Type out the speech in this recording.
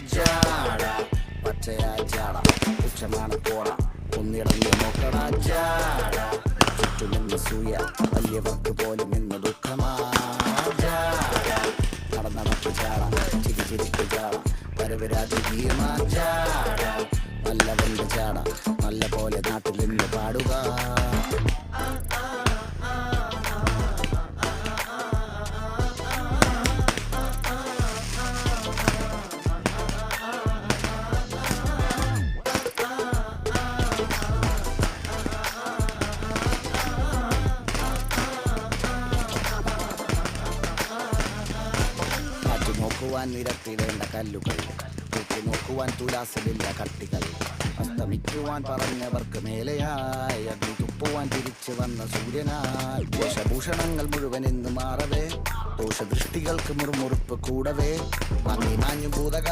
ജാട പച്ചയാ ജാട ഉച്ചമാണ് പോട ഒന്നിടന്ന് നോക്കണ ജാട ചുറ്റുമെന്ന് സൂയ വലിയവർക്ക് പോലും ഇന്ന് ദുഃഖമാ ജാട നടന്നടപ്പ് ജാട ചിരിച്ചിരിക്ക് ജാട വരവരാജീയമാ ജാട നല്ലവന്റെ ജാട നല്ല പോലെ നാട്ടിൽ നിന്ന് പാടുക. നോക്കുവാൻ നിരത്തിടേണ്ട കല്ലുകൾ തൂക്കി നോക്കുവാൻ തുലാസിലില്ല കട്ടികൾ അസ്തമിക്കുവാൻ പറഞ്ഞവർക്ക് മേലെയായി അഗ്നി തുപ്പുവാൻ തിരിച്ചു വന്ന സൂര്യനായി ദോഷഭൂഷണങ്ങൾ മുഴുവൻ എന്ന് മാറവേ ദോഷദൃഷ്ടികൾക്ക് മുറുമുറുപ്പ് കൂടവേ മങ്ങി മാഞ്ഞു ഭൂതക